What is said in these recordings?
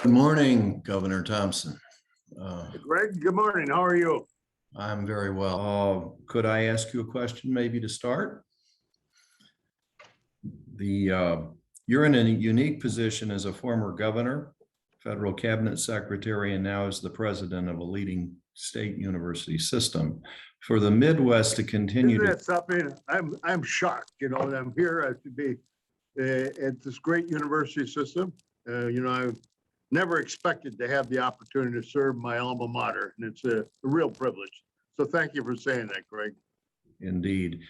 Good morning, Governor Thompson. Greg, good morning. How are you? I'm very well. Could I ask you a question maybe to start? You're in a unique position as a former governor, federal cabinet secretary, and now as the president of a leading state university system. For the Midwest to continue Isn't that something? I'm shocked, that I'm here to be at this great university system. I've never expected to have the opportunity to serve my alma mater, and it's a real privilege. So thank you for saying that, Greg. Indeed.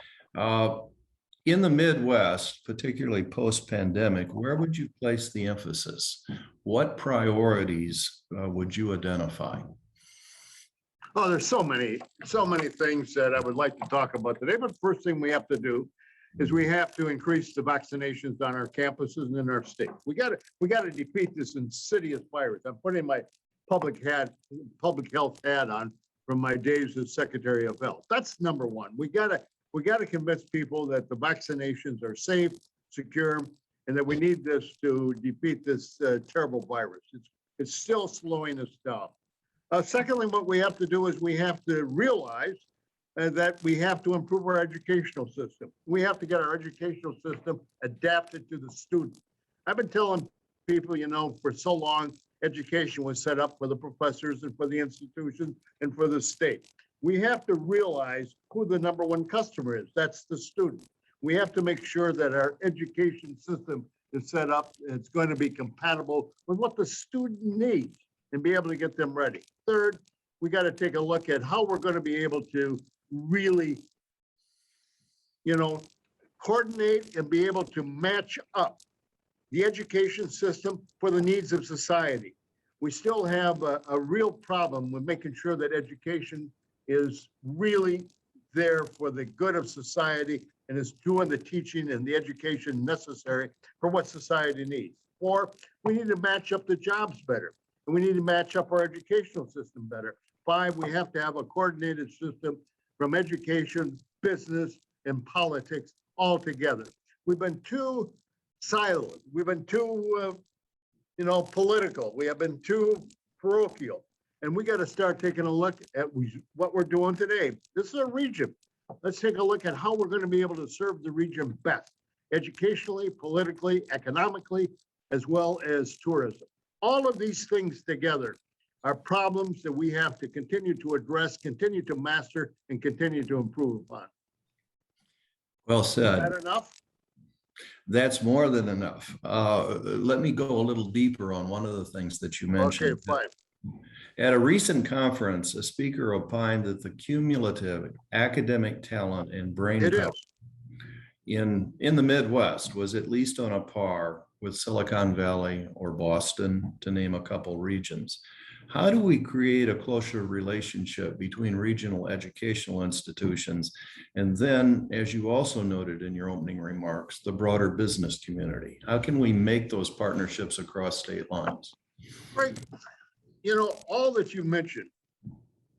In the Midwest, particularly post-pandemic, where would you place the emphasis? What priorities would you identify? Oh, there's so many things that I would like to talk about today. But first thing we have to do is we have to increase the vaccinations on our campuses and in our state. We got to defeat this insidious virus. I'm putting my public health hat on from my days as Secretary of Health. That's number one. We got to convince people that the vaccinations are safe, secure, and that we need this to defeat this terrible virus. It's still slowing us down. Secondly, what we have to do is we have to realize that we have to improve our educational system. We have to get our educational system adapted to the student. I've been telling people, for so long, education was set up for the professors and for the institutions and for the state. We have to realize who the number one customer is. That's the student. We have to make sure that our education system is set up and it's going to be compatible with what the student needs and be able to get them ready. Third, we got to take a look at how we're going to be able to really, coordinate and be able to match up the education system for the needs of society. We still have a real problem with making sure that education is really there for the good of society and is doing the teaching and the education necessary for what society needs. Four, we need to match up the jobs better, and we need to match up our educational system better. Five, we have to have a coordinated system from education, business, and politics all together. We've been too siloed. We've been too, political. We have been too parochial. And we got to start taking a look at what we're doing today. This is a region. Let's take a look at how we're going to be able to serve the region best, educationally, politically, economically, as well as tourism. All of these things together are problems that we have to continue to address, continue to master, and continue to improve upon. Well said. Is that enough? That's more than enough. Let me go a little deeper on one of the things that you mentioned. Okay, fine. At a recent conference, a speaker opined that the cumulative academic talent and brain power in the Midwest was at least on a par with Silicon Valley or Boston, to name a couple regions. How do we create a closer relationship between regional educational institutions and then, as you also noted in your opening remarks, the broader business community? How can we make those partnerships across state lines? Right. All that you mentioned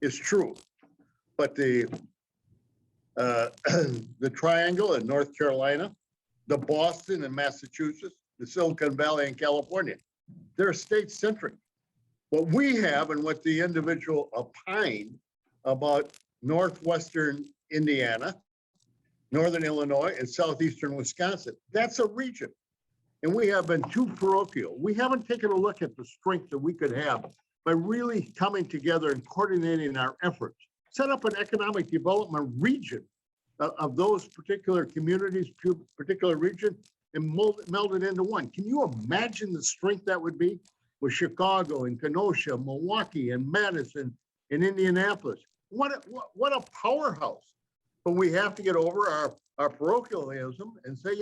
is true, but the triangle in North Carolina, the Boston in Massachusetts, the Silicon Valley in California, they're state-centric. What we have and what the individual opined about Northwestern Indiana, Northern Illinois, and Southeastern Wisconsin, that's a region. And we have been too parochial. We haven't taken a look at the strength that we could have by really coming together and coordinating our efforts. Set up an economic development region of those particular communities, particular region, and meld it into one. Can you imagine the strength that would be with Chicago and Kenosha, Milwaukee and Madison and Indianapolis? What a powerhouse. But we have to get over our parochialism and say,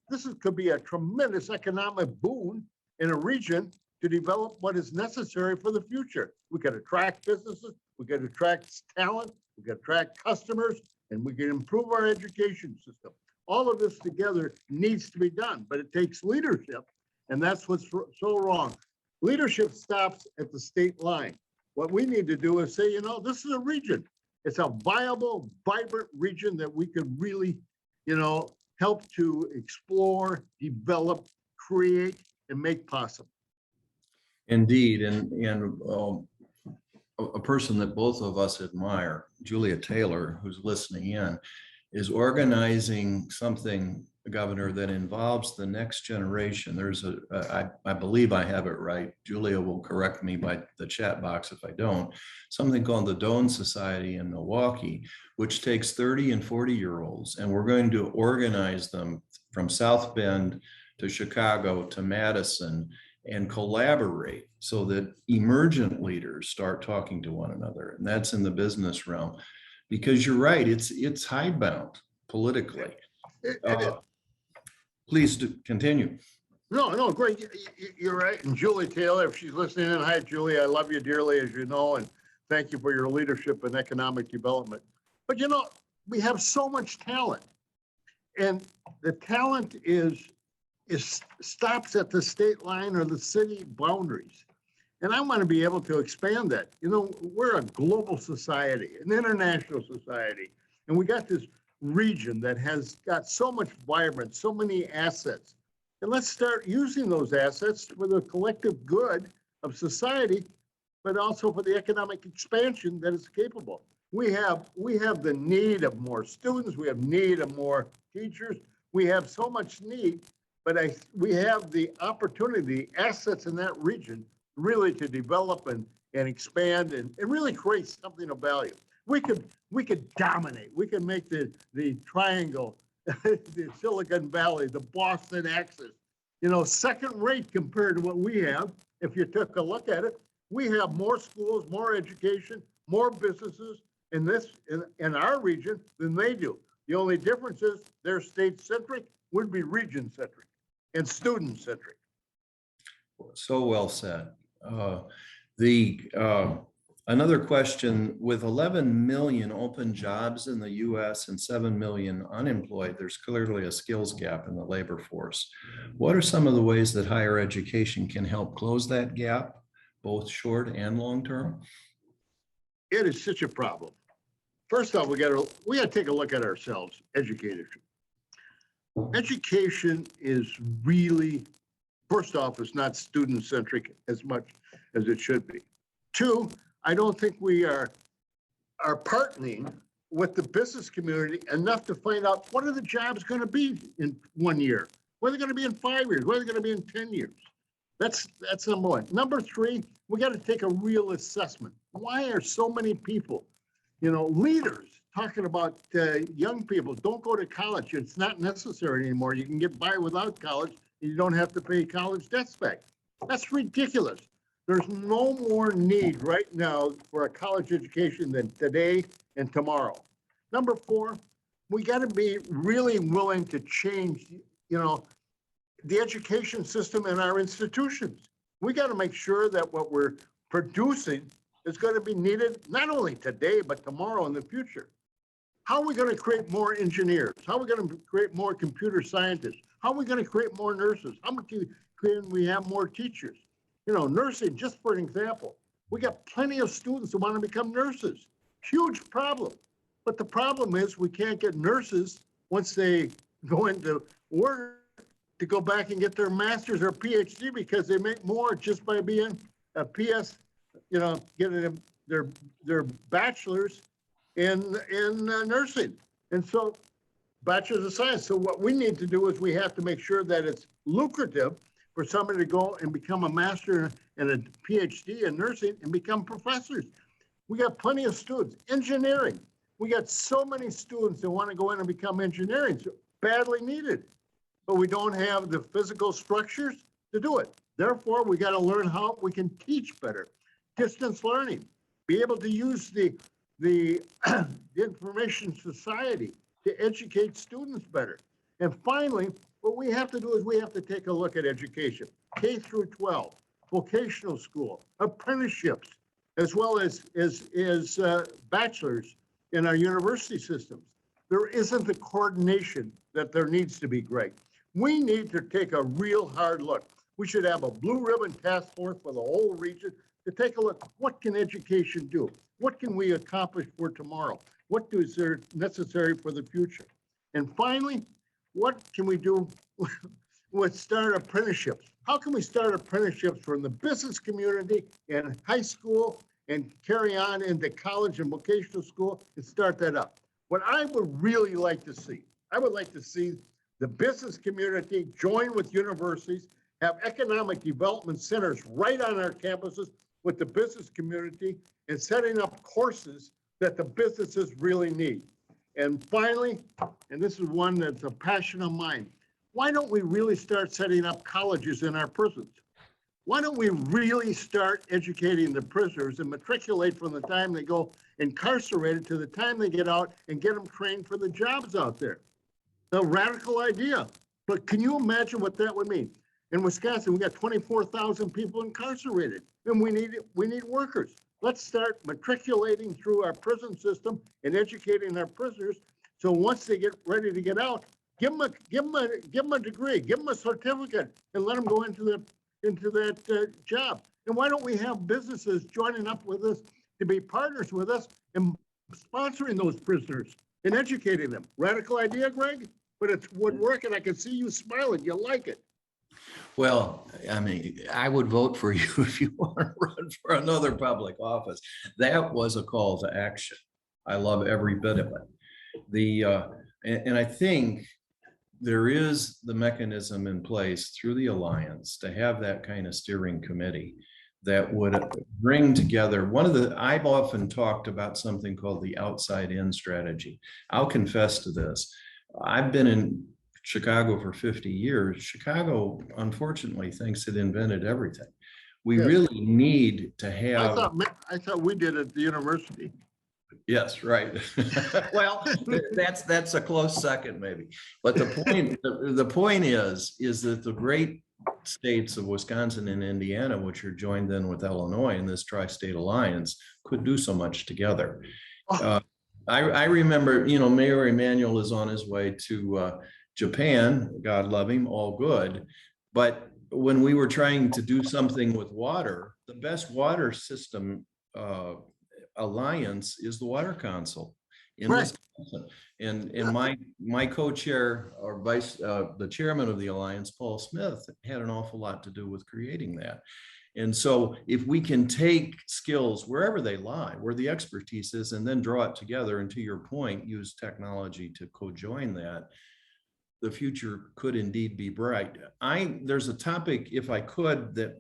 this could be a tremendous economic boon in a region to develop what is necessary for the future. We can attract businesses, we can attract talent, we can attract customers, and we can improve our education system. All of this together needs to be done, but it takes leadership, and that's what's so wrong. Leadership stops at the state line. What we need to do is say, this is a region. It's a viable, vibrant region that we could really, help to explore, develop, create, and make possible. Indeed, and a person that both of us admire, Julia Taylor, who's listening in, is organizing something, Governor, that involves the next generation. There's I believe I have it right. Julia will correct me by the chat box if I don't. Something called the Doan Society in Milwaukee, which takes 30 and 40-year-olds, and we're going to organize them from South Bend to Chicago to Madison and collaborate so that emergent leaders start talking to one another. And that's in the business realm, because you're right, it's hidebound politically. It is. Please continue. No, great. You're right. And Julie Taylor, if she's listening in, hi, Julie, I love you dearly, as you know, and thank you for your leadership in economic development. But we have so much talent, and the talent stops at the state line or the city boundaries. And I want to be able to expand that. We're a global society, an international society, and we got this region that has got so much vibrance, so many assets. And let's start using those assets for the collective good of society, but also for the economic expansion that is capable. We have the need of more students. We have need of more teachers. We have so much need, but we have the opportunity, assets in that region, really to develop and expand and really create something of value. We could dominate. We can make the triangle, the Silicon Valley, the Boston axis, second rate compared to what we have. If you took a look at it, we have more schools, more education, more businesses in our region than they do. The only difference is they're state-centric, would be region-centric and student-centric. So well said. Another question, with 11 million open jobs in the US and 7 million unemployed, there's clearly a skills gap in the labor force. What are some of the ways that higher education can help close that gap, both short and long term? It is such a problem. First off, we got to take a look at ourselves, educators. Education is really, first off, it's not student-centric as much as it should be. Two, I don't think we are partnering with the business community enough to find out what are the jobs going to be in 1 year, what are they going to be in 5 years, what are they going to be in 10 years. That's number one. Number three, we got to take a real assessment. Why are so many people, leaders talking about young people, don't go to college. It's not necessary anymore. You can get by without college. You don't have to pay college debts back. That's ridiculous. There's no more need right now for a college education than today and tomorrow. Number four, we got to be really willing to change, the education system in our institutions. We got to make sure that what we're producing is going to be needed not only today, but tomorrow in the future. How are we going to create more engineers? How are we going to create more computer scientists? How are we going to create more nurses? How much can we have more teachers? Nursing, just for an example, we got plenty of students who want to become nurses. Huge problem. But the problem is we can't get nurses once they go into work to go back and get their master's or PhD, because they make more just by being a PS, getting their bachelor's in nursing. And so bachelor's of science. So what we need to do is we have to make sure that it's lucrative for somebody to go and become a master and a PhD in nursing and become professors. We got plenty of students. Engineering. We got so many students that want to go in and become engineering, so badly needed. But we don't have the physical structures to do it. Therefore, we got to learn how we can teach better. Distance learning. Be able to use the information society to educate students better. And finally, what we have to do is we have to take a look at education, K through 12, vocational school, apprenticeships, as well as bachelors in our university systems. There isn't the coordination that there needs to be, Greg. We need to take a real hard look. We should have a blue ribbon task force for the whole region to take a look. What can education do? What can we accomplish for tomorrow? What is there necessary for the future? And finally, what can we do would start apprenticeships. How can we start apprenticeships from the business community and high school and carry on into college and vocational school and start that up? What I would really like to see, I would like to see the business community join with universities, have economic development centers right on our campuses with the business community and setting up courses that the businesses really need. And finally, and this is one that's a passion of mine, why don't we really start setting up colleges in our prisons? Why don't we really start educating the prisoners and matriculate from the time they go incarcerated to the time they get out and get them trained for the jobs out there? A radical idea, but can you imagine what that would mean? In Wisconsin, we got 24,000 people incarcerated, and we need workers. Let's start matriculating through our prison system and educating our prisoners. So once they get ready to get out, give them a degree, give them a certificate, and let them go into that job. And why don't we have businesses joining up with us to be partners with us and sponsoring those prisoners and educating them? Radical idea, Greg, but it would work, and I can see you smiling. You like it. Well, I mean, I would vote for you if you want to run for another public office. That was a call to action. I love every bit of it. And I think there is the mechanism in place through the Alliance to have that kind of steering committee that would bring together I've often talked about something called the outside in strategy. I'll confess to this. I've been in Chicago for 50 years. Chicago, unfortunately, thinks it invented everything. We really need to have. I thought we did at the university. Yes, right. Well, that's a close second, maybe. But the point is that the great states of Wisconsin and Indiana, which are joined in with Illinois in this tri-state alliance, could do so much together. I remember, Mayor Emanuel is on his way to Japan, God love him, all good. But when we were trying to do something with water, the best water system alliance is the Water Council in Wisconsin. And my co-chair or the chairman of the alliance, Paul Smith, had an awful lot to do with creating that. And so if we can take skills wherever they lie, where the expertise is, and then draw it together, and to your point, use technology to co-join that, the future could indeed be bright. There's a topic, if I could, that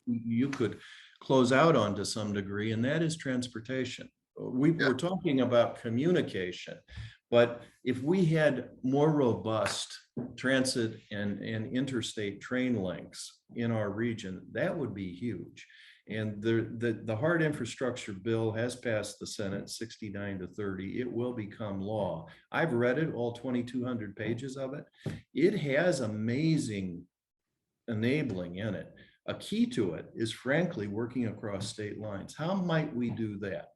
you could close out on to some degree, and that is transportation. We're talking about communication, but if we had more robust transit and interstate train links in our region, that would be huge. And the hard infrastructure bill has passed the Senate 69-30. It will become law. I've read it, all 2,200 pages of it. It has amazing enabling in it. A key to it is, frankly, working across state lines. How might we do that?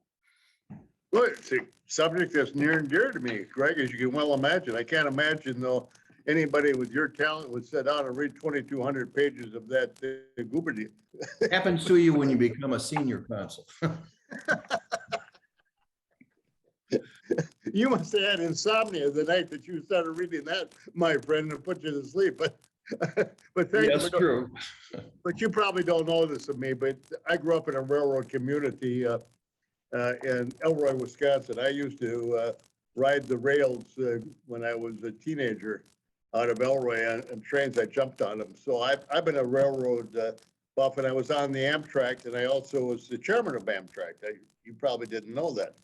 Well, it's a subject that's near and dear to me, Greg, as you can well imagine. I can't imagine, though, anybody with your talent would sit down and read 2,200 pages of that gooberty. Happens to you when you become a senior consul. You must have had insomnia the night that you started reading that, my friend, and put you to sleep. But thank you. That's true. But you probably don't know this of me, but I grew up in a railroad community in Elroy, Wisconsin. I used to ride the rails when I was a teenager out of Elroy on trains. I jumped on them. So I've been a railroad buff, and I was on the Amtrak, and I also was the chairman of Amtrak. You probably didn't know that.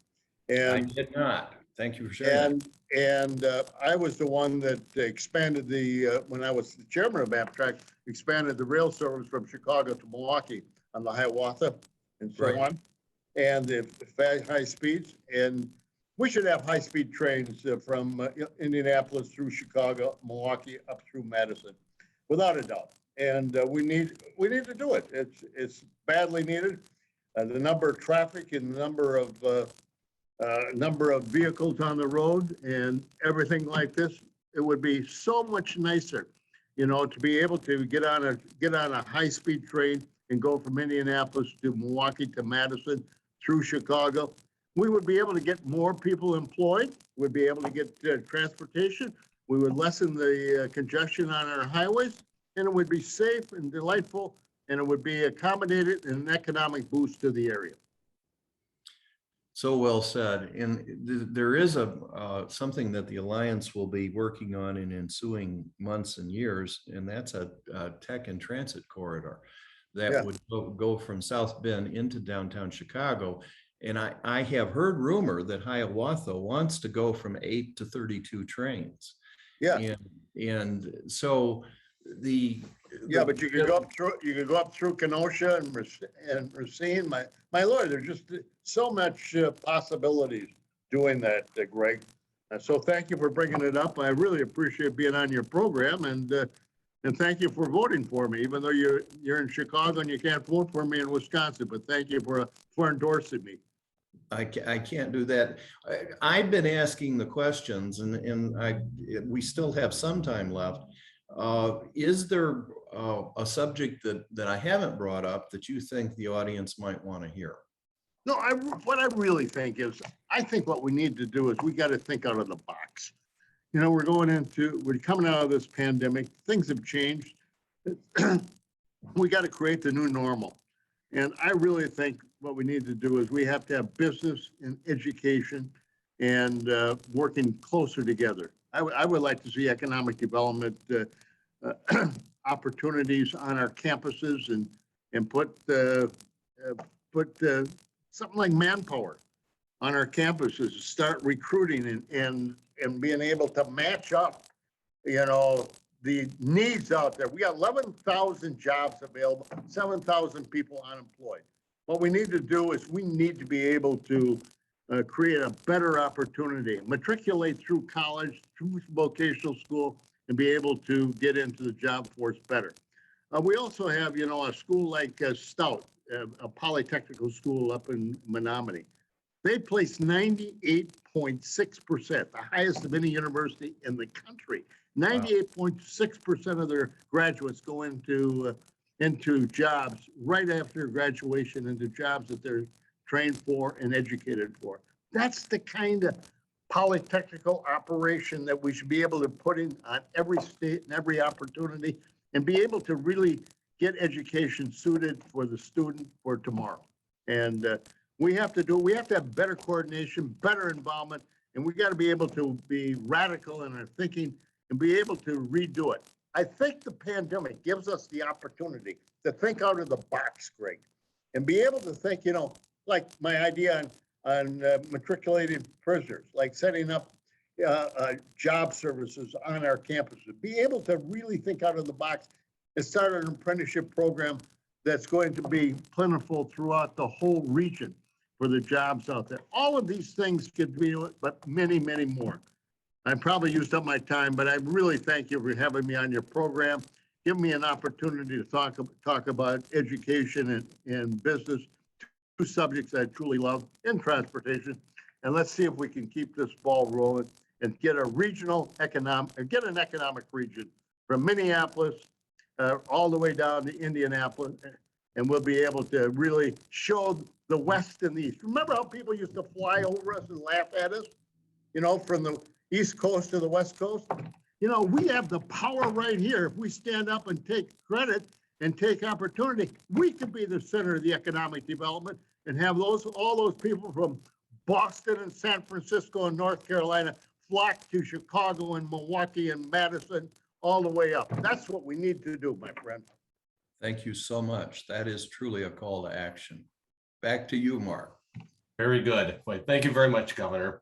And I did not. Thank you for sharing. And I was the one that expanded when I was the chairman of Amtrak, expanded the rail service from Chicago to Milwaukee on the Hiawatha and so on, and the high speeds. And we should have high-speed trains from Indianapolis through Chicago, Milwaukee, up through Madison, without a doubt. And we need to do it. It's badly needed. The number of traffic and the number of vehicles on the road and everything like this, it would be so much nicer, to be able to get on a high-speed train and go from Indianapolis to Milwaukee to Madison through Chicago. We would be able to get more people employed. We'd be able to get transportation. We would lessen the congestion on our highways, and it would be safe and delightful, and it would be accommodated and an economic boost to the area. So well said. And there is something that the Alliance will be working on in ensuing months and years, and that's a tech and transit corridor that would go from South Bend into downtown Chicago. And I have heard rumor that Hiawatha wants to go from 8 to 32 trains. Yeah. And so but you could go up through Kenosha and Racine. My Lord, there's just so much possibilities doing that, Greg. So thank you for bringing it up. I really appreciate being on your program, and thank you for voting for me, even though you're in Chicago and you can't vote for me in Wisconsin. But thank you for endorsing me. I can't do that. I've been asking the questions, and we still have some time left. Is there a subject that I haven't brought up that you think the audience might want to hear? No, what I really think is, I think what we need to do is we got to think out of the box. You know, we're coming out of this pandemic. Things have changed. We got to create the new normal. And I really think what we need to do is we have to have business and education and working closer together. I would like to see economic development opportunities on our campuses and put something like manpower on our campuses, start recruiting and being able to match up, you know, the needs out there. We got 11,000 jobs available, 7,000 people unemployed. What we need to do is we need to be able to create a better opportunity, matriculate through college, through vocational school, and be able to get into the job force better. We also have, you know, a school like Stout, a polytechnical school up in Menominee. They placed 98.6%, the highest of any university in the country. 98.6% of their graduates go into jobs right after graduation, into jobs that they're trained for and educated for. That's the kind of polytechnical operation that we should be able to put in on every state and every opportunity, and be able to really get education suited for the student for tomorrow. And we have to have better coordination, better involvement, and we got to be able to be radical in our thinking and be able to redo it. I think the pandemic gives us the opportunity to think out of the box, Greg, and be able to think, you know, like my idea on matriculating prisoners, like setting up job services on our campuses, be able to really think out of the box and start an apprenticeship program that's going to be plentiful throughout the whole region for the jobs out there. All of these things could be, but many, many more. I probably used up my time, but I really thank you for having me on your program. Give me an opportunity to talk about education and business, two subjects I truly love, and transportation. And let's see if we can keep this ball rolling and get an economic region from Minneapolis all the way down to Indianapolis, and we'll be able to really show the West and the East. Remember how people used to fly over us and laugh at us, you know, from the East Coast to the West Coast? You know, we have the power right here. If we stand up and take credit and take opportunity, we could be the center of the economic development and have all those people from Boston and San Francisco and North Carolina flock to Chicago and Milwaukee and Madison all the way up. That's what we need to do, my friend. Thank you so much. That is truly a call to action. Back to you, Mark. Very good. Well, thank you very much, Governor,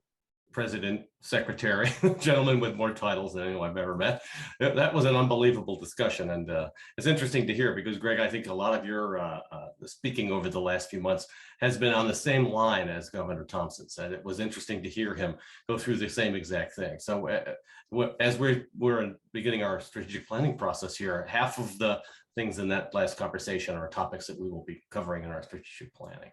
President, Secretary, gentlemen with more titles than anyone I've ever met. That was an unbelievable discussion. And it's interesting to hear because, Greg, I think a lot of your speaking over the last few months has been on the same line as Governor Thompson said. It was interesting to hear him go through the same exact thing. So as we're beginning our strategic planning process here, half of the things in that last conversation are topics that we will be covering in our strategic planning.